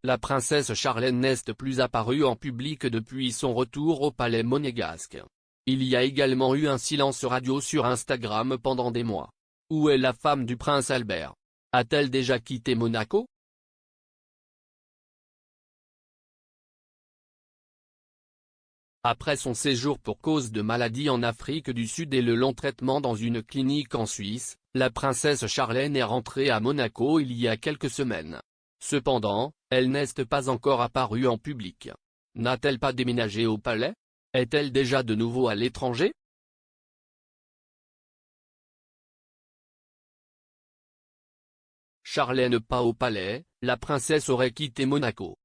La princesse Charlène n'est plus apparue en public depuis son retour au palais monégasque. Il y a également eu un silence radio sur Instagram pendant des mois. Où est la femme du prince Albert? A-t-elle déjà quitté Monaco? Après son séjour pour cause de maladie en Afrique du Sud et le long traitement dans une clinique en Suisse, la princesse Charlène est rentrée à Monaco il y a quelques semaines. Cependant, elle n'est pas encore apparue en public. N'a-t-elle pas déménagé au palais? Est-elle déjà de nouveau à l'étranger? Charlène pas au palais, la princesse aurait quitté Monaco.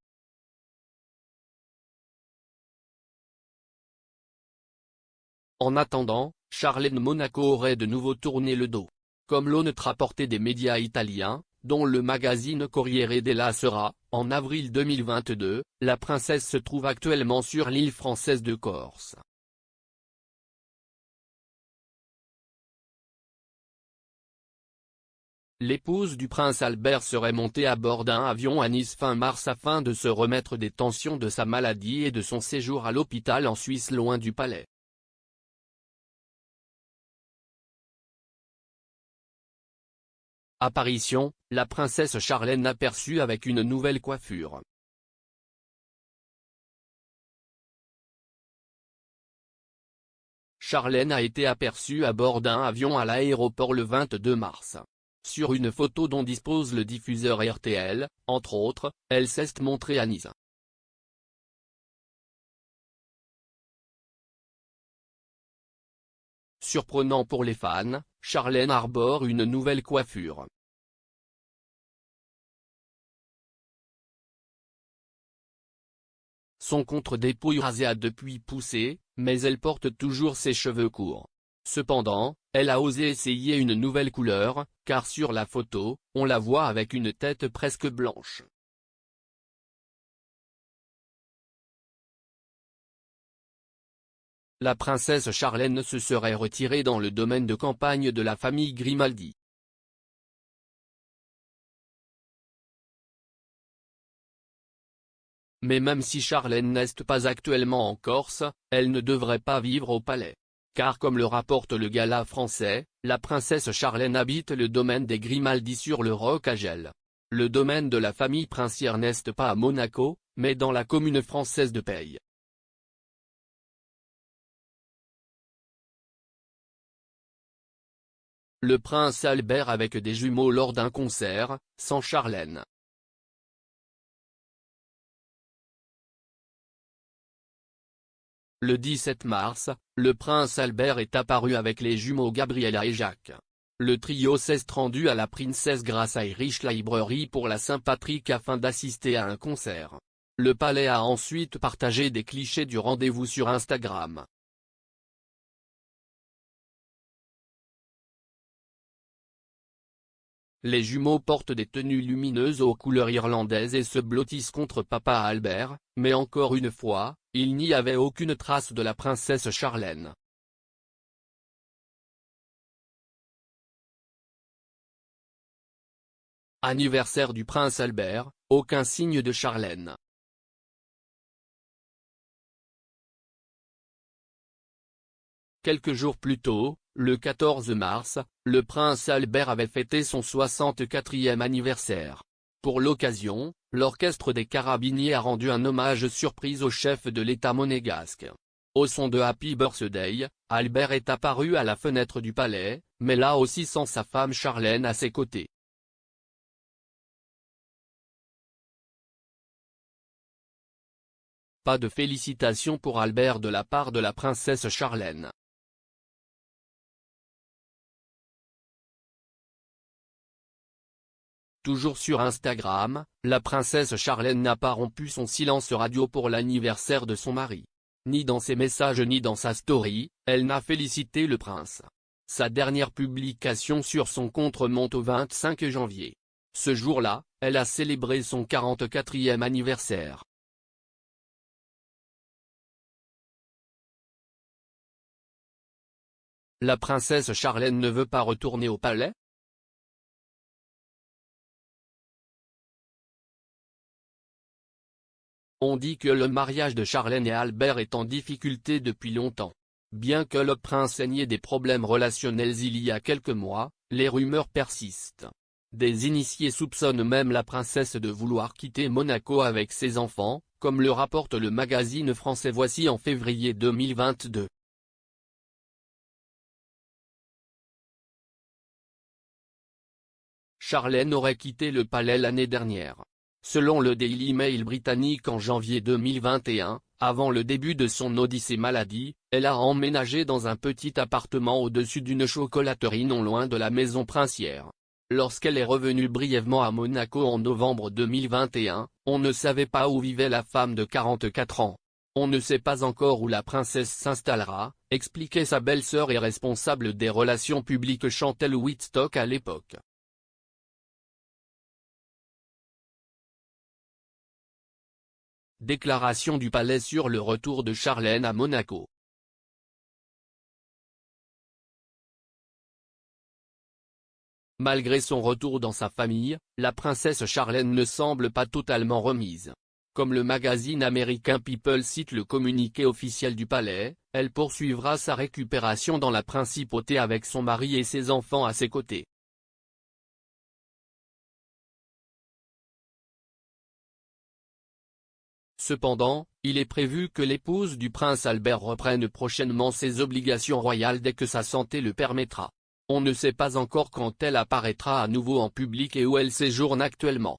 En attendant, Charlène Monaco aurait de nouveau tourné le dos. Comme l'ont rapporté des médias italiens, dont le magazine Corriere della Sera, en avril 2022, la princesse se trouve actuellement sur l'île française de Corse. L'épouse du prince Albert serait montée à bord d'un avion à Nice fin mars afin de se remettre des tensions de sa maladie et de son séjour à l'hôpital en Suisse loin du palais. Apparition, la princesse Charlène aperçue avec une nouvelle coiffure. Charlène a été aperçue à bord d'un avion à l'aéroport le 22 mars. Sur une photo dont dispose le diffuseur RTL, entre autres, elle s'est montrée à Nice. Surprenant pour les fans, Charlène arbore une nouvelle coiffure. Son contre-dépouille rasé a depuis poussé, mais elle porte toujours ses cheveux courts. Cependant, elle a osé essayer une nouvelle couleur, car sur la photo, on la voit avec une tête presque blanche. La princesse Charlène se serait retirée dans le domaine de campagne de la famille Grimaldi. Mais même si Charlène n'est pas actuellement en Corse, elle ne devrait pas vivre au palais. Car comme le rapporte le Gala français, la princesse Charlène habite le domaine des Grimaldi sur le Roc à Gel. Le domaine de la famille princière n'est pas à Monaco, mais dans la commune française de Peille. Le prince Albert avec des jumeaux lors d'un concert, sans Charlène. Le 17 mars, le prince Albert est apparu avec les jumeaux Gabriella et Jacques. Le trio s'est rendu à la princesse grâce à Irish Library pour la Saint-Patrick afin d'assister à un concert. Le palais a ensuite partagé des clichés du rendez-vous sur Instagram. Les jumeaux portent des tenues lumineuses aux couleurs irlandaises et se blottissent contre papa Albert, mais encore une fois, il n'y avait aucune trace de la princesse Charlène. Anniversaire du prince Albert, aucun signe de Charlène. Quelques jours plus tôt, le 14 mars, le prince Albert avait fêté son 64e anniversaire. Pour l'occasion, l'orchestre des Carabiniers a rendu un hommage surprise au chef de l'État monégasque. Au son de Happy Birthday, Albert est apparu à la fenêtre du palais, mais là aussi sans sa femme Charlène à ses côtés. Pas de félicitations pour Albert de la part de la princesse Charlène. Toujours sur Instagram, la princesse Charlène n'a pas rompu son silence radio pour l'anniversaire de son mari. Ni dans ses messages ni dans sa story, elle n'a félicité le prince. Sa dernière publication sur son compte remonte au 25 janvier. Ce jour-là, elle a célébré son 44e anniversaire. La princesse Charlène ne veut pas retourner au palais? On dit que le mariage de Charlène et Albert est en difficulté depuis longtemps. Bien que le prince ait nié des problèmes relationnels il y a quelques mois, les rumeurs persistent. Des initiés soupçonnent même la princesse de vouloir quitter Monaco avec ses enfants, comme le rapporte le magazine français Voici en février 2022. Charlène aurait quitté le palais l'année dernière. Selon le Daily Mail britannique en janvier 2021, avant le début de son odyssée maladie, elle a emménagé dans un petit appartement au-dessus d'une chocolaterie non loin de la maison princière. Lorsqu'elle est revenue brièvement à Monaco en novembre 2021, on ne savait pas où vivait la femme de 44 ans. On ne sait pas encore où la princesse s'installera, expliquait sa belle-sœur et responsable des relations publiques Chantelle Whitstock à l'époque. Déclaration du palais sur le retour de Charlène à Monaco. Malgré son retour dans sa famille, la princesse Charlène ne semble pas totalement remise. Comme le magazine américain People cite le communiqué officiel du palais, elle poursuivra sa récupération dans la principauté avec son mari et ses enfants à ses côtés. Cependant, il est prévu que l'épouse du prince Albert reprenne prochainement ses obligations royales dès que sa santé le permettra. On ne sait pas encore quand elle apparaîtra à nouveau en public et où elle séjourne actuellement.